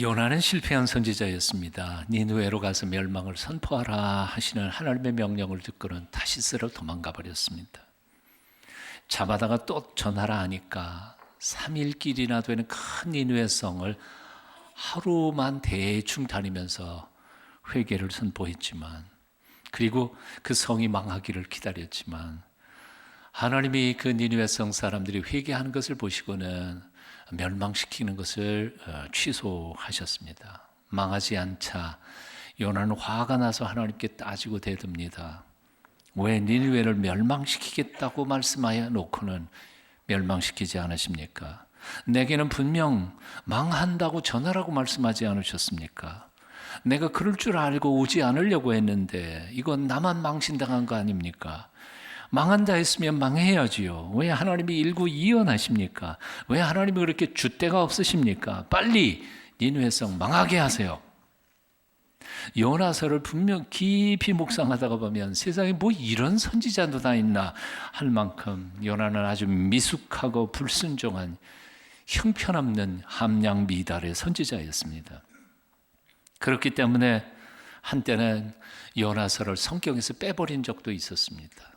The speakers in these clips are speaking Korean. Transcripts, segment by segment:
요나는 실패한 선지자였습니다. 니느웨로 가서 멸망을 선포하라 하시는 하나님의 명령을 듣고는 다시스로 도망가 버렸습니다. 잡아다가 또 전하라 하니까 3일길이나 되는 큰 니느웨 성을 하루만 대충 다니면서 회개를 선포했지만, 그리고 그 성이 망하기를 기다렸지만, 하나님이 그 니느웨 성 사람들이 회개하는 것을 보시고는 멸망시키는 것을 취소하셨습니다. 망하지 않자 요나는 화가 나서 하나님께 따지고 대듭니다. 왜 니느웨를 멸망시키겠다고 말씀하여 놓고는 멸망시키지 않으십니까? 내게는 분명 망한다고 전하라고 말씀하지 않으셨습니까? 내가 그럴 줄 알고 오지 않으려고 했는데 이건 나만 망신당한 거 아닙니까? 망한다 했으면 망해야지요. 왜 하나님이 일구이연하십니까? 왜 하나님이 그렇게 줏대가 없으십니까? 빨리 니느웨 성 망하게 하세요. 요나서를 분명 깊이 묵상하다가 보면 세상에 뭐 이런 선지자도 다 있나 할 만큼 요나는 아주 미숙하고 불순종한 형편없는 함량 미달의 선지자였습니다. 그렇기 때문에 한때는 요나서를 성경에서 빼버린 적도 있었습니다.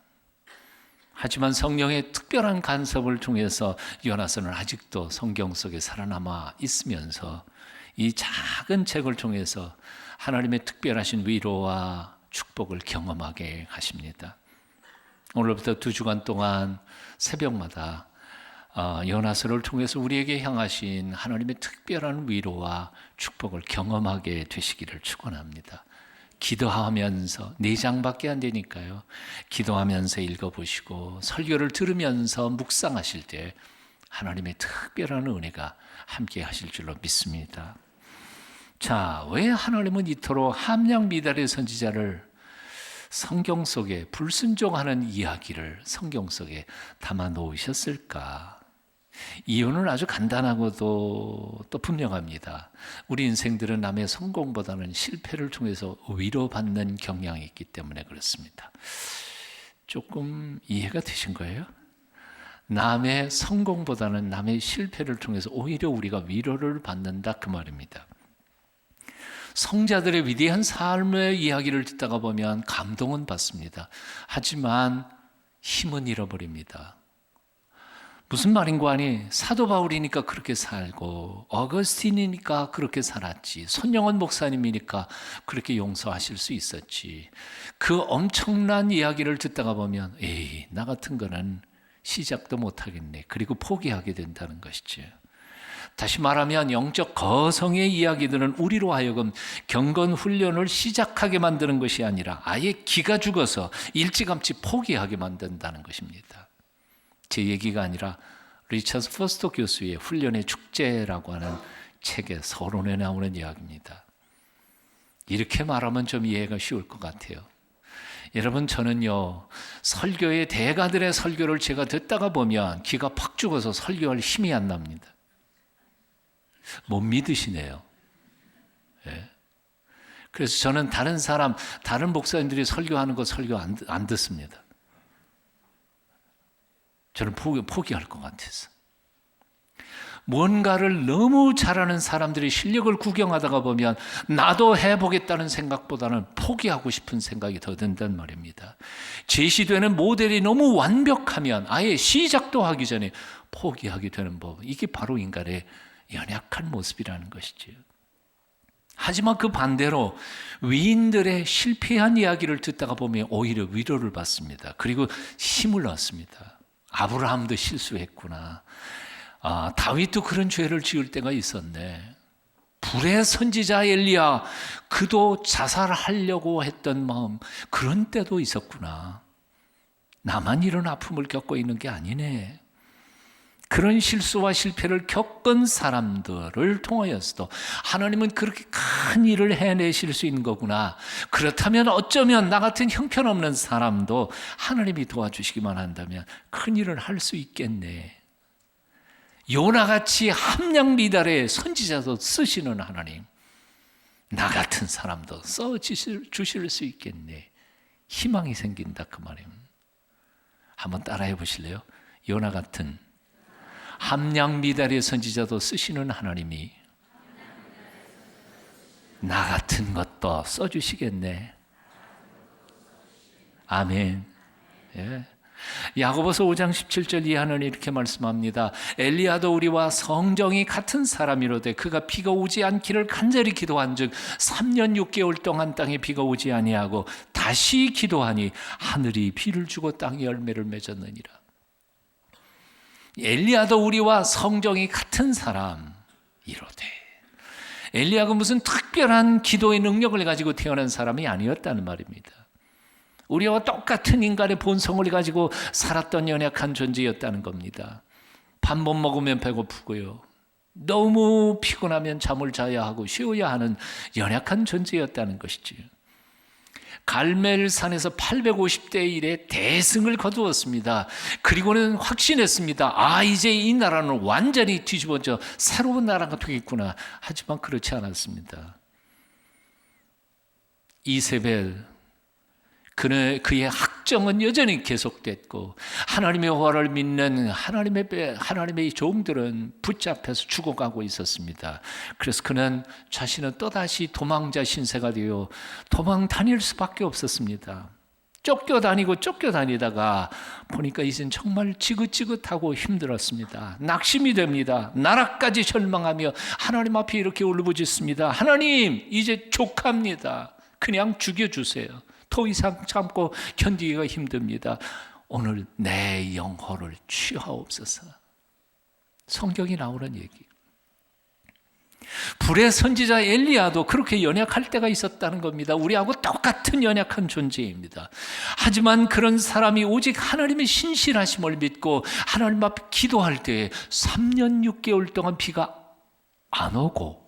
하지만 성령의 특별한 간섭을 통해서 요나서는 아직도 성경 속에 살아남아 있으면서 이 작은 책을 통해서 하나님의 특별하신 위로와 축복을 경험하게 하십니다. 오늘부터 2주간 동안 새벽마다 요나서를 통해서 우리에게 향하신 하나님의 특별한 위로와 축복을 경험하게 되시기를 축원합니다. 기도하면서 4장밖에 안 되니까요. 기도하면서 읽어보시고 설교를 들으면서 묵상하실 때 하나님의 특별한 은혜가 함께 하실 줄로 믿습니다. 자, 왜 하나님은 이토록 함량 미달의 선지자를 성경 속에 불순종하는 이야기를 성경 속에 담아 놓으셨을까? 이유는 아주 간단하고도 또 분명합니다. 우리 인생들은 남의 성공보다는 실패를 통해서 위로받는 경향이 있기 때문에 그렇습니다. 조금 이해가 되신 거예요? 남의 성공보다는 남의 실패를 통해서 오히려 우리가 위로를 받는다 그 말입니다. 성자들의 위대한 삶의 이야기를 듣다가 보면 감동은 받습니다. 하지만 힘은 잃어버립니다. 무슨 말인고 하니 사도 바울이니까 그렇게 살고 어거스틴이니까 그렇게 살았지, 손영원 목사님이니까 그렇게 용서하실 수 있었지, 그 엄청난 이야기를 듣다가 보면 에이, 나 같은 거는 시작도 못하겠네, 그리고 포기하게 된다는 것이죠. 다시 말하면 영적 거성의 이야기들은 우리로 하여금 경건 훈련을 시작하게 만드는 것이 아니라 아예 기가 죽어서 일찌감치 포기하게 만든다는 것입니다. 제 얘기가 아니라 리처드 포스터 교수의 훈련의 축제라고 하는 책의 서론에 나오는 이야기입니다. 이렇게 말하면 좀 이해가 쉬울 것 같아요. 여러분, 저는요, 설교의 대가들의 설교를 제가 듣다가 보면 기가 팍 죽어서 설교할 힘이 안 납니다. 못 믿으시네요. 네. 그래서 저는 다른 목사님들이 설교하는 거 설교 안 듣습니다. 저는 포기할 것 같아서. 뭔가를 너무 잘하는 사람들의 실력을 구경하다가 보면 나도 해보겠다는 생각보다는 포기하고 싶은 생각이 더 든단 말입니다. 제시되는 모델이 너무 완벽하면 아예 시작도 하기 전에 포기하게 되는 법, 이게 바로 인간의 연약한 모습이라는 것이지요. 하지만 그 반대로 위인들의 실패한 이야기를 듣다가 보면 오히려 위로를 받습니다. 그리고 힘을 얻습니다. 아브라함도 실수했구나. 다윗도 그런 죄를 지을 때가 있었네. 불의 선지자 엘리야, 그도 자살하려고 했던 마음, 그런 때도 있었구나. 나만 이런 아픔을 겪고 있는 게 아니네. 그런 실수와 실패를 겪은 사람들을 통하여서도 하나님은 그렇게 큰 일을 해내실 수 있는 거구나. 그렇다면 어쩌면 나 같은 형편없는 사람도 하나님이 도와주시기만 한다면 큰 일을 할 수 있겠네. 요나같이 함량 미달의 선지자도 쓰시는 하나님, 나 같은 사람도 써주실 수 있겠네. 희망이 생긴다 그 말입니다. 한번 따라해 보실래요? 요나 같은 함량 미달의 선지자도 쓰시는 하나님이 나 같은 것도 써주시겠네. 아멘. 예. 야고보서 5장 17절 이하는 이렇게 말씀합니다. 엘리야도 우리와 성정이 같은 사람이로되 그가 비가 오지 않기를 간절히 기도한즉 3년 6개월 동안 땅에 비가 오지 아니하고 다시 기도하니 하늘이 비를 주고 땅이 열매를 맺었느니라. 엘리야도 우리와 성정이 같은 사람이로되, 엘리야가 무슨 특별한 기도의 능력을 가지고 태어난 사람이 아니었다는 말입니다. 우리와 똑같은 인간의 본성을 가지고 살았던 연약한 존재였다는 겁니다. 밥 못 먹으면 배고프고요, 너무 피곤하면 잠을 자야 하고 쉬어야 하는 연약한 존재였다는 것이지요. 갈멜산에서 850대 1의 대승을 거두었습니다. 그리고는 확신했습니다. 이제 이 나라는 완전히 뒤집어져 새로운 나라가 되겠구나. 하지만 그렇지 않았습니다. 이세벨, 그의 학정은 여전히 계속됐고 하나님의 화를 믿는 하나님의 종들은 붙잡혀서 죽어가고 있었습니다. 그래서 그는 자신은 또다시 도망자 신세가 되어 도망 다닐 수밖에 없었습니다. 쫓겨다니다가 보니까 이젠 정말 지긋지긋하고 힘들었습니다. 낙심이 됩니다. 나라까지 절망하며 하나님 앞에 이렇게 울부짖습니다. 하나님, 이제 족합니다. 그냥 죽여주세요. 더 이상 참고 견디기가 힘듭니다. 오늘 내 영혼을 취하옵소서. 성경이 나오는 얘기. 불의 선지자 엘리야도 그렇게 연약할 때가 있었다는 겁니다. 우리하고 똑같은 연약한 존재입니다. 하지만 그런 사람이 오직 하나님의 신실하심을 믿고 하나님 앞에 기도할 때 3년 6개월 동안 비가 안 오고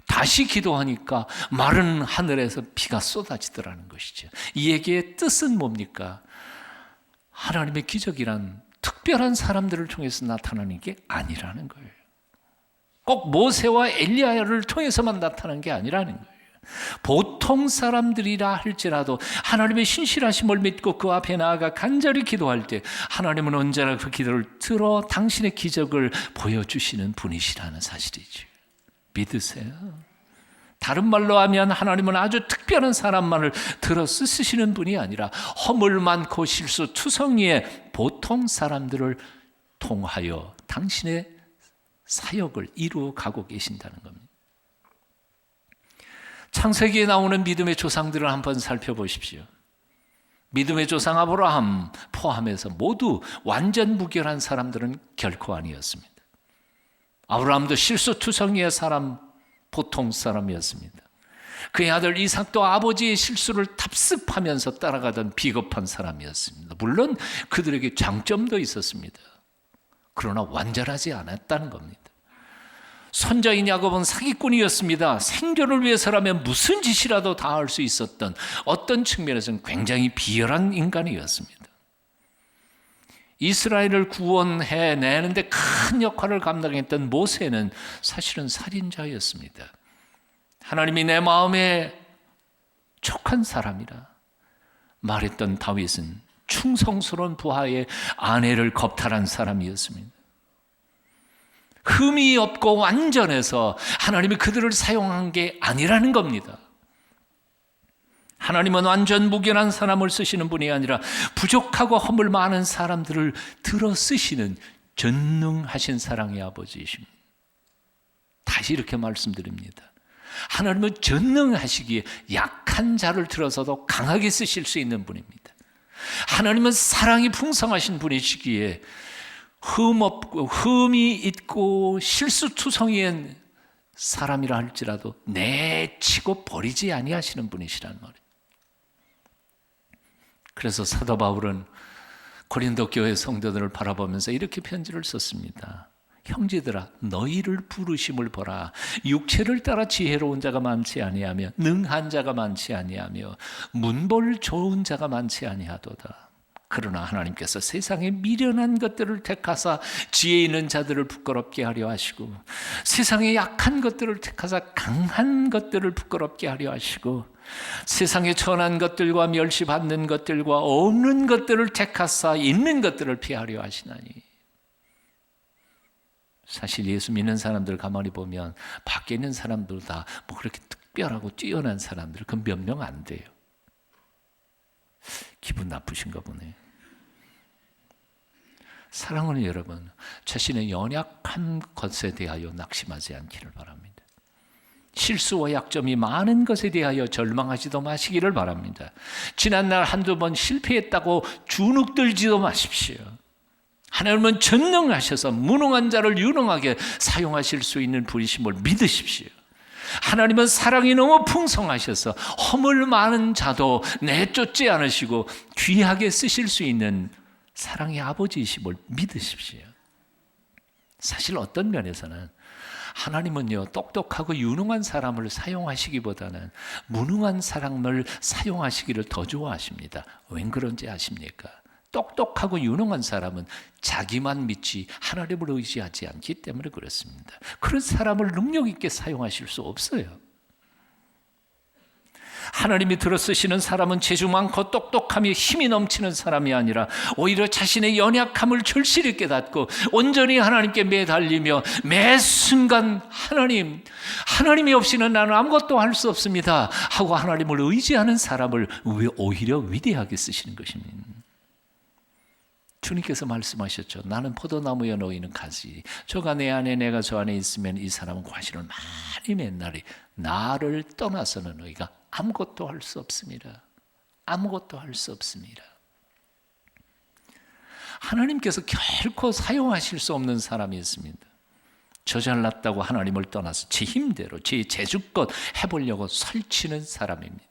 다시 기도하니까 마른 하늘에서 비가 쏟아지더라는 것이죠. 이 얘기의 뜻은 뭡니까? 하나님의 기적이란 특별한 사람들을 통해서 나타나는 게 아니라는 거예요. 꼭 모세와 엘리야를 통해서만 나타나는 게 아니라는 거예요. 보통 사람들이라 할지라도 하나님의 신실하심을 믿고 그 앞에 나아가 간절히 기도할 때 하나님은 언제나 그 기도를 들어 당신의 기적을 보여주시는 분이시라는 사실이죠. 믿으세요. 다른 말로 하면 하나님은 아주 특별한 사람만을 들어 쓰시는 분이 아니라 허물 많고 실수투성이의 보통 사람들을 통하여 당신의 사역을 이루어 가고 계신다는 겁니다. 창세기에 나오는 믿음의 조상들을 한번 살펴보십시오. 믿음의 조상 아브라함 포함해서 모두 완전 무결한 사람들은 결코 아니었습니다. 아브라함도 실수투성이의 사람, 보통 사람이었습니다. 그의 아들 이삭도 아버지의 실수를 답습하면서 따라가던 비겁한 사람이었습니다. 물론 그들에게 장점도 있었습니다. 그러나 완전하지 않았다는 겁니다. 선자인 야곱은 사기꾼이었습니다. 생존을 위해서라면 무슨 짓이라도 다 할 수 있었던, 어떤 측면에서는 굉장히 비열한 인간이었습니다. 이스라엘을 구원해내는데 큰 역할을 감당했던 모세는 사실은 살인자였습니다. 하나님이 내 마음에 촉한 사람이라 말했던 다윗은 충성스러운 부하의 아내를 겁탈한 사람이었습니다. 흠이 없고 완전해서 하나님이 그들을 사용한 게 아니라는 겁니다. 하나님은 완전 무결한 사람을 쓰시는 분이 아니라 부족하고 허물 많은 사람들을 들어 쓰시는 전능하신 사랑의 아버지이십니다. 다시 이렇게 말씀드립니다. 하나님은 전능하시기에 약한 자를 들어서도 강하게 쓰실 수 있는 분입니다. 하나님은 사랑이 풍성하신 분이시기에 흠이 있고 실수투성이한 사람이라 할지라도 내치고 버리지 아니하시는 분이시란 말이에요. 그래서 사도 바울은 고린도 교회 성도들을 바라보면서 이렇게 편지를 썼습니다. 형제들아, 너희를 부르심을 보라. 육체를 따라 지혜로운 자가 많지 아니하며 능한 자가 많지 아니하며 문벌 좋은 자가 많지 아니하도다. 그러나 하나님께서 세상에 미련한 것들을 택하사 지혜 있는 자들을 부끄럽게 하려 하시고 세상에 약한 것들을 택하사 강한 것들을 부끄럽게 하려 하시고 세상에 천한 것들과 멸시받는 것들과 없는 것들을 택하사 있는 것들을 피하려 하시나니. 사실 예수 믿는 사람들 가만히 보면 밖에 있는 사람들보다 뭐 그렇게 특별하고 뛰어난 사람들 그 몇 명 안 돼요. 기분 나쁘신가 보네요. 사랑하는 여러분, 자신의 연약한 것에 대하여 낙심하지 않기를 바랍니다. 실수와 약점이 많은 것에 대하여 절망하지도 마시기를 바랍니다. 지난날 한두 번 실패했다고 주눅들지도 마십시오. 하나님은 전능하셔서 무능한 자를 유능하게 사용하실 수 있는 분이심을 믿으십시오. 하나님은 사랑이 너무 풍성하셔서 허물 많은 자도 내쫓지 않으시고 귀하게 쓰실 수 있는 사랑의 아버지이심을 믿으십시오. 사실 어떤 면에서는 하나님은요, 똑똑하고 유능한 사람을 사용하시기보다는 무능한 사람을 사용하시기를 더 좋아하십니다. 웬 그런지 아십니까? 똑똑하고 유능한 사람은 자기만 믿지 하나님을 의지하지 않기 때문에 그렇습니다. 그런 사람을 능력 있게 사용하실 수 없어요. 하나님이 들어쓰시는 사람은 재주 많고 똑똑함이 힘이 넘치는 사람이 아니라 오히려 자신의 연약함을 절실히 깨닫고 온전히 하나님께 매달리며 매 순간 하나님이 없이는 나는 아무것도 할 수 없습니다 하고 하나님을 의지하는 사람을 오히려 위대하게 쓰시는 것입니다. 주님께서 말씀하셨죠. 나는 포도나무에 놓이는 가지, 저가 내 안에 내가 저 안에 있으면 이 사람은 과실을 많이 맺나니 나를 떠나서는 너희가 아무것도 할 수 없습니다. 아무것도 할 수 없습니다. 하나님께서 결코 사용하실 수 없는 사람이 있습니다. 저 잘났다고 하나님을 떠나서 제 힘대로 제 재주껏 해보려고 설치는 사람입니다.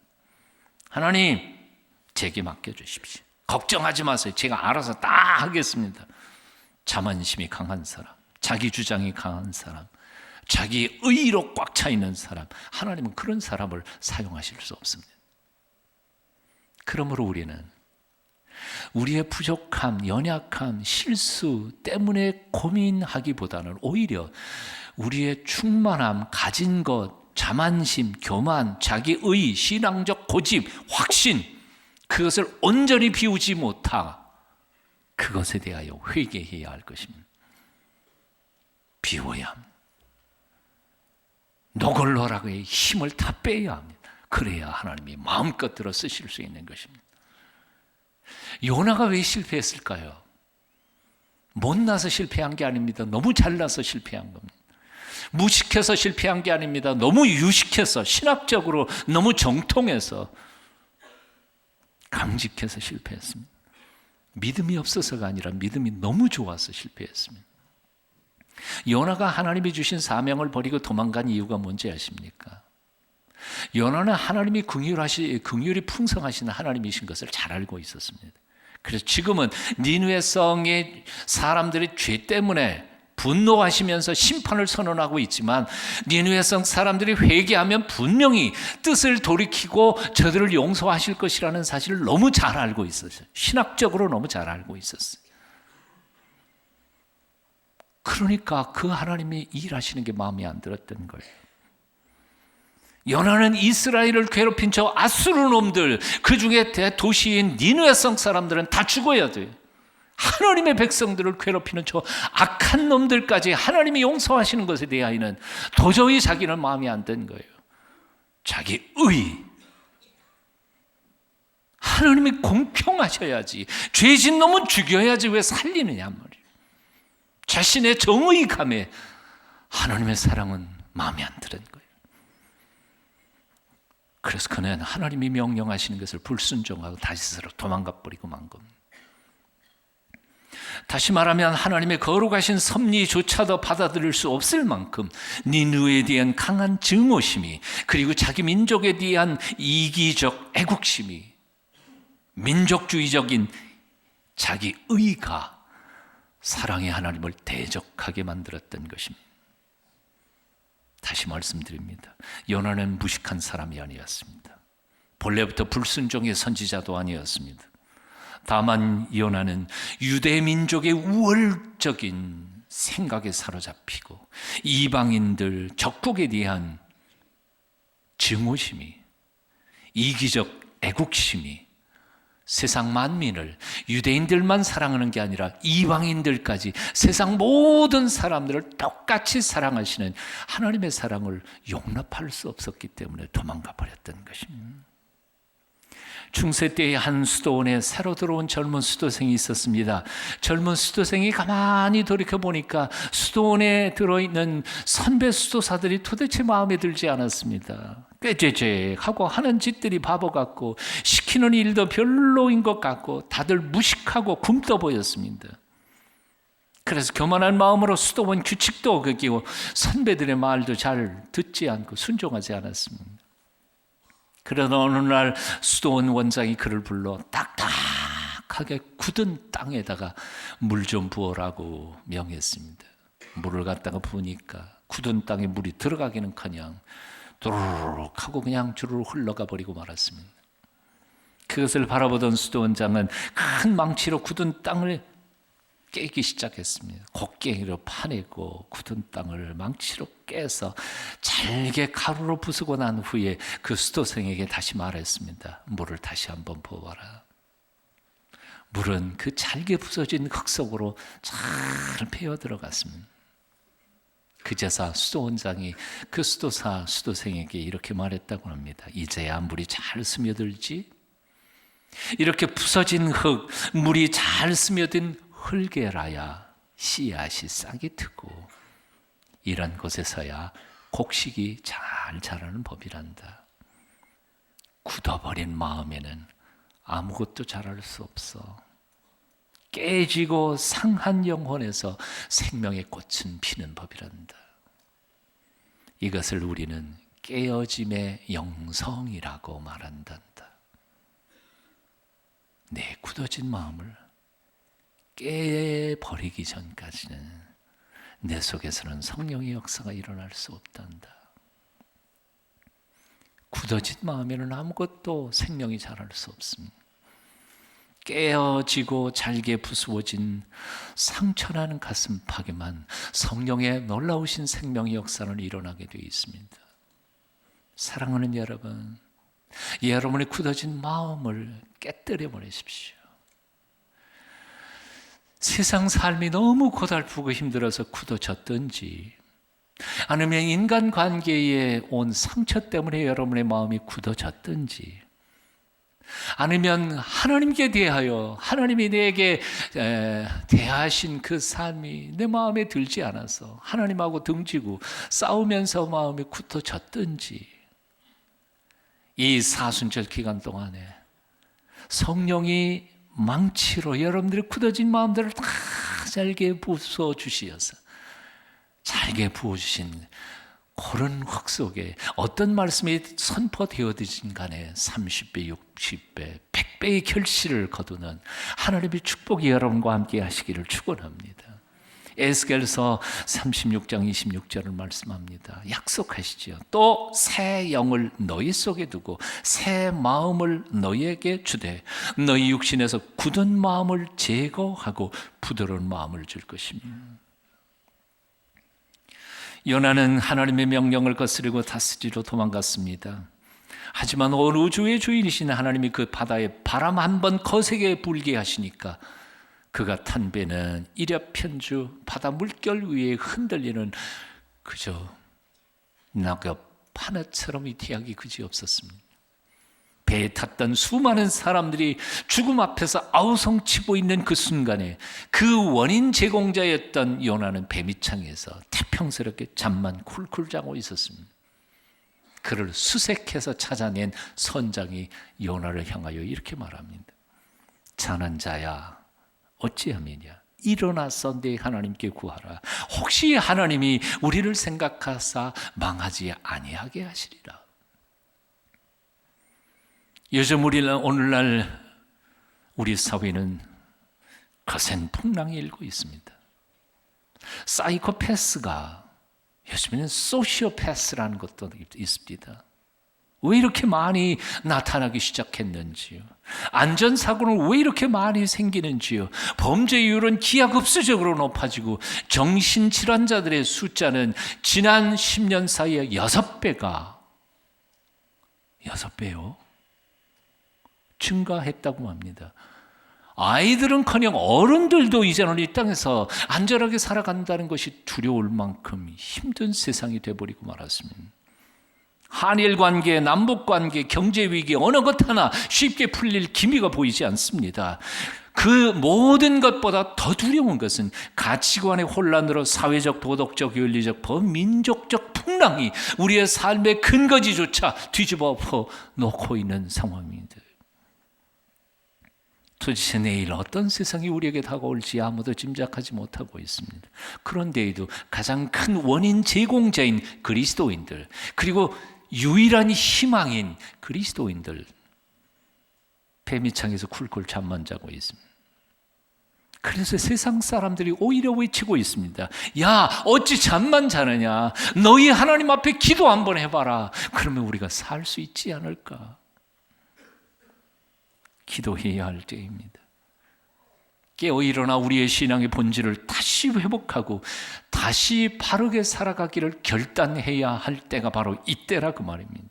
하나님, 제게 맡겨주십시오. 걱정하지 마세요. 제가 알아서 다 하겠습니다. 자만심이 강한 사람, 자기 주장이 강한 사람, 자기 의로 꽉 차 있는 사람, 하나님은 그런 사람을 사용하실 수 없습니다. 그러므로 우리는 우리의 부족함, 연약함, 실수 때문에 고민하기보다는 오히려 우리의 충만함, 가진 것, 자만심, 교만, 자기의, 신앙적 고집, 확신, 그것을 온전히 비우지 못하 그것에 대하여 회개해야 할 것입니다. 비워야 합니다. 노골노락의 힘을 다 빼야 합니다. 그래야 하나님이 마음껏 들어 쓰실 수 있는 것입니다. 요나가 왜 실패했을까요? 못나서 실패한 게 아닙니다. 너무 잘나서 실패한 겁니다. 무식해서 실패한 게 아닙니다. 너무 유식해서, 신학적으로 너무 정통해서, 강직해서 실패했습니다. 믿음이 없어서가 아니라 믿음이 너무 좋아서 실패했습니다. 요나가 하나님이 주신 사명을 버리고 도망간 이유가 뭔지 아십니까? 요나는 하나님이 긍휼이 풍성하신 하나님이신 것을 잘 알고 있었습니다. 그래서 지금은 니느웨 성의 사람들의 죄 때문에 분노하시면서 심판을 선언하고 있지만 니느웨 성 사람들이 회개하면 분명히 뜻을 돌이키고 저들을 용서하실 것이라는 사실을 너무 잘 알고 있었어요. 신학적으로 너무 잘 알고 있었어요. 그러니까 그 하나님이 일하시는 게 마음에 안 들었던 거예요. 요나는 이스라엘을 괴롭힌 저 아수르 놈들, 그 중에 대도시인 니느웨 성 사람들은 다 죽어야 돼요. 하나님의 백성들을 괴롭히는 저 악한 놈들까지 하나님이 용서하시는 것에 대하여는 도저히 자기는 마음에 안 든 거예요. 자기 의, 하나님이 공평하셔야지, 죄진 놈은 죽여야지 왜 살리느냐 말이에요. 자신의 정의감에 하나님의 사랑은 마음에 안 드는 거예요. 그래서 그는 하나님이 명령하시는 것을 불순종하고 다시스로 도망가 버리고 만 겁니다. 다시 말하면 하나님의 거룩하신 섭리조차도 받아들일 수 없을 만큼 니느웨에 대한 강한 증오심이, 그리고 자기 민족에 대한 이기적 애국심이, 민족주의적인 자기 의가 사랑의 하나님을 대적하게 만들었던 것입니다. 다시 말씀드립니다. 요나는 무식한 사람이 아니었습니다. 본래부터 불순종의 선지자도 아니었습니다. 다만 요나는 유대 민족의 우월적인 생각에 사로잡히고 이방인들, 적국에 대한 증오심이, 이기적 애국심이 세상 만민을, 유대인들만 사랑하는 게 아니라 이방인들까지 세상 모든 사람들을 똑같이 사랑하시는 하나님의 사랑을 용납할 수 없었기 때문에 도망가 버렸던 것입니다. 중세 때의 한 수도원에 새로 들어온 젊은 수도생이 있었습니다. 젊은 수도생이 가만히 돌이켜보니까 수도원에 들어있는 선배 수도사들이 도대체 마음에 들지 않았습니다. 꾀죄죄하고 하는 짓들이 바보 같고 시키는 일도 별로인 것 같고 다들 무식하고 굼떠 보였습니다. 그래서 교만한 마음으로 수도원 규칙도 어기고 선배들의 말도 잘 듣지 않고 순종하지 않았습니다. 그러나 어느 날 수도원 원장이 그를 불러 딱딱하게 굳은 땅에다가 물 좀 부어라고 명했습니다. 물을 갖다가 부으니까 굳은 땅에 물이 들어가기는커녕 도르륵 하고 그냥 주르르 흘러가 버리고 말았습니다. 그것을 바라보던 수도원장은 큰 망치로 굳은 땅을 깨기 시작했습니다. 곡괭이로 파내고 굳은 땅을 망치로 깨서 잘게 가루로 부수고 난 후에 그 수도생에게 다시 말했습니다. 물을 다시 한번 부어봐라. 물은 그 잘게 부서진 흙 속으로 잘 배어 들어갔습니다. 그제서 수도원장이 그 수도생에게 이렇게 말했다고 합니다. 이제야 물이 잘 스며들지? 이렇게 부서진 흙, 물이 잘 스며든 흙에라야 씨앗이 싹이 트고 이런 곳에서야 곡식이 잘 자라는 법이란다. 굳어버린 마음에는 아무것도 자랄 수 없어. 깨지고 상한 영혼에서 생명의 꽃은 피는 법이란다. 이것을 우리는 깨어짐의 영성이라고 말한단다. 내 굳어진 마음을 깨버리기 전까지는 내 속에서는 성령의 역사가 일어날 수 없단다. 굳어진 마음에는 아무것도 생명이 자랄 수 없습니다. 깨어지고 잘게 부수어진 상처나는 가슴팍에만 성령의 놀라우신 생명의 역사는 일어나게 되어 있습니다. 사랑하는 여러분, 여러분의 굳어진 마음을 깨뜨려 버리십시오. 세상 삶이 너무 고달프고 힘들어서 굳어졌든지 아니면 인간관계에 온 상처 때문에 여러분의 마음이 굳어졌든지 아니면 하나님께 대하여 하나님이 내게 대하신 그 삶이 내 마음에 들지 않아서 하나님하고 등지고 싸우면서 마음이 굳어졌든지 이 사순절 기간 동안에 성령이 망치로 여러분들의 굳어진 마음들을 다 잘게 부숴주시어서 잘게 부어주신 그런 흙 속에 어떤 말씀이 선포되어지든 간에 30배, 60배, 100배의 결실을 거두는 하나님의 축복이 여러분과 함께 하시기를 축원합니다. 에스겔서 36장 26절을 말씀합니다. 약속하시지요. 또 새 영을 너희 속에 두고 새 마음을 너희에게 주되 너희 육신에서 굳은 마음을 제거하고 부드러운 마음을 줄 것입니다. 요나는 하나님의 명령을 거스르고 다스리로 도망갔습니다. 하지만 온 우주의 주인이신 하나님이 그 바다에 바람 한 번 거세게 불게 하시니까 그가 탄 배는 이랴편주 바다 물결 위에 흔들리는 그저 낙엽 하나처럼 위태하기 그지없었습니다. 배에 탔던 수많은 사람들이 죽음 앞에서 아우성치고 있는 그 순간에 그 원인 제공자였던 요나는 배 밑창에서 태평스럽게 잠만 쿨쿨 자고 있었습니다. 그를 수색해서 찾아낸 선장이 요나를 향하여 이렇게 말합니다. 자는 자야 어찌하면야 일어나서 내 하나님께 구하라. 혹시 하나님이 우리를 생각하사 망하지 아니하게 하시리라. 요즘 오늘날 우리 사회는 거센 풍랑이 일고 있습니다. 사이코패스가 요즘에는 소시오패스라는 것도 있습니다. 왜 이렇게 많이 나타나기 시작했는지요? 안전사고는 왜 이렇게 많이 생기는지요? 범죄율은 기하급수적으로 높아지고 정신질환자들의 숫자는 지난 10년 사이에 6배요. 증가했다고 합니다. 아이들은커녕 어른들도 이제는 이 땅에서 안전하게 살아간다는 것이 두려울 만큼 힘든 세상이 되어버리고 말았습니다. 한일 관계, 남북 관계, 경제 위기 어느 것 하나 쉽게 풀릴 기미가 보이지 않습니다. 그 모든 것보다 더 두려운 것은 가치관의 혼란으로 사회적, 도덕적, 윤리적, 범민족적 풍랑이 우리의 삶의 근거지조차 뒤집어 놓고 있는 상황입니다. 도대체 내일 어떤 세상이 우리에게 다가올지 아무도 짐작하지 못하고 있습니다. 그런데에도 가장 큰 원인 제공자인 그리스도인들, 그리고 유일한 희망인 그리스도인들, 뱀이창에서 쿨쿨 잠만 자고 있습니다. 그래서 세상 사람들이 오히려 외치고 있습니다. 야, 어찌 잠만 자느냐? 너희 하나님 앞에 기도 한번 해봐라. 그러면 우리가 살 수 있지 않을까? 기도해야 할 때입니다. 깨어 일어나 우리의 신앙의 본질을 다시 회복하고 다시 바르게 살아가기를 결단해야 할 때가 바로 이때라 그 말입니다.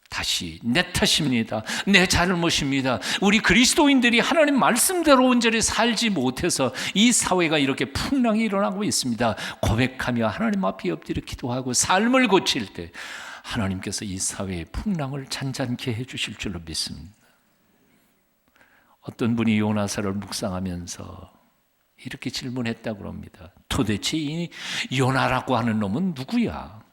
다시 내 탓입니다. 내 잘못입니다. 우리 그리스도인들이 하나님 말씀대로 온전히 살지 못해서 이 사회가 이렇게 풍랑이 일어나고 있습니다. 고백하며 하나님 앞에 엎드려 기도하고 삶을 고칠 때 하나님께서 이 사회의 풍랑을 잔잔케 해주실 줄로 믿습니다. 어떤 분이 요나서를 묵상하면서 이렇게 질문했다고 합니다. 도대체 이 요나라고 하는 놈은 누구야?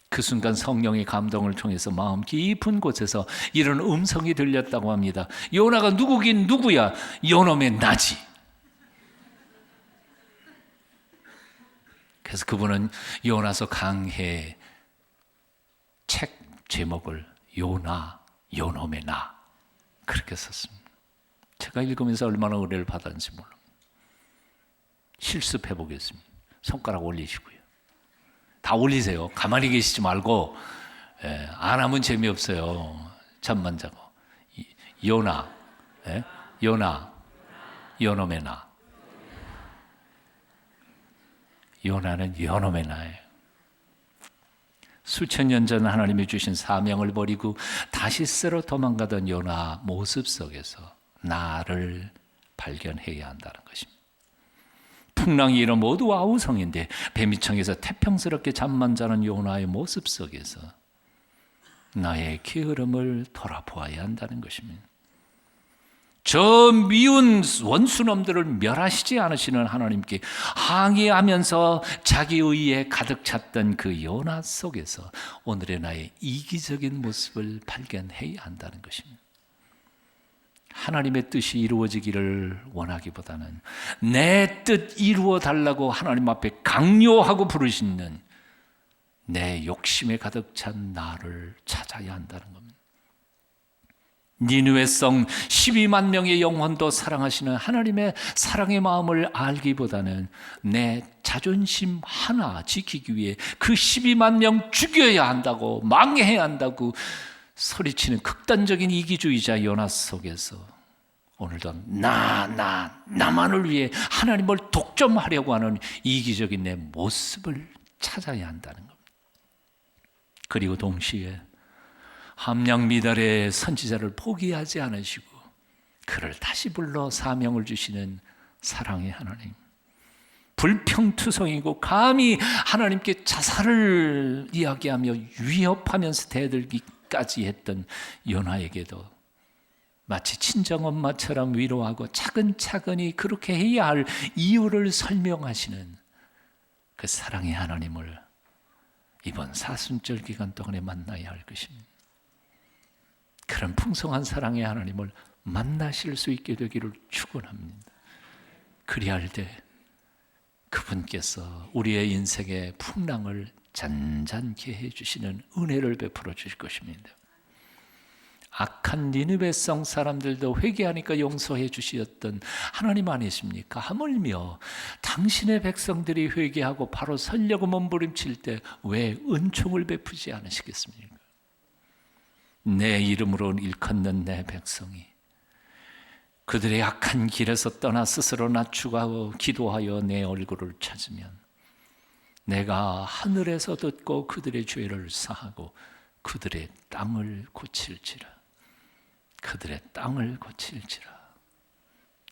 그 순간 성령의 감동을 통해서 마음 깊은 곳에서 이런 음성이 들렸다고 합니다. 요나가 누구긴 누구야? 요놈의 나지. 그래서 그분은 요나서 강해 책 제목을 요나, 요놈의 나 그렇게 썼습니다. 제가 읽으면서 얼마나 은혜를 받았는지 몰라요. 실습해 보겠습니다. 손가락 올리시고요. 다 올리세요. 가만히 계시지 말고. 안 하면 재미없어요. 잠만 자고. 요나, 요나, 요놈의 나. 요나는 요놈의 나예요. 수천 년 전 하나님이 주신 사명을 버리고 다시 쓰러 도망가던 요나 모습 속에서 나를 발견해야 한다는 것입니다. 풍랑이 일어 모두 아우성인데 뱀이청에서 태평스럽게 잠만 자는 요나의 모습 속에서 나의 게으름을 돌아보아야 한다는 것입니다. 저 미운 원수놈들을 멸하시지 않으시는 하나님께 항의하면서 자기 의에 가득 찼던 그 요나 속에서 오늘의 나의 이기적인 모습을 발견해야 한다는 것입니다. 하나님의 뜻이 이루어지기를 원하기보다는 내 뜻 이루어 달라고 하나님 앞에 강요하고 부르시는 내 욕심에 가득 찬 나를 찾아야 한다는 겁니다. 니느웨 성 12만 명의 영혼도 사랑하시는 하나님의 사랑의 마음을 알기보다는 내 자존심 하나 지키기 위해 그 12만 명 죽여야 한다고, 망해야 한다고 소리치는 극단적인 이기주의자 요나 속에서 오늘도 나만을 위해 하나님을 독점하려고 하는 이기적인 내 모습을 찾아야 한다는 겁니다. 그리고 동시에 함량미달의 선지자를 포기하지 않으시고 그를 다시 불러 사명을 주시는 사랑의 하나님, 불평투성이고 감히 하나님께 자살을 이야기하며 위협하면서 대들기까지 했던 요나에게도 마치 친정엄마처럼 위로하고 차근차근히 그렇게 해야 할 이유를 설명하시는 그 사랑의 하나님을 이번 사순절 기간 동안에 만나야 할 것입니다. 그런 풍성한 사랑의 하나님을 만나실 수 있게 되기를 축원합니다. 그리할 때 그분께서 우리의 인생의 풍랑을 잔잔케 해주시는 은혜를 베풀어 주실 것입니다. 악한 니느웨 성 사람들도 회개하니까 용서해 주셨던 하나님 아니십니까? 하물며 당신의 백성들이 회개하고 바로 서려고 몸부림칠 때 왜 은총을 베푸지 않으시겠습니까? 내 이름으로 일컫는 내 백성이 그들의 악한 길에서 떠나 스스로 낮추고 기도하여 내 얼굴을 찾으면 내가 하늘에서 듣고 그들의 죄를 사하고 그들의 땅을 고칠지라. 그들의 땅을 고칠지라.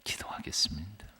기도하겠습니다.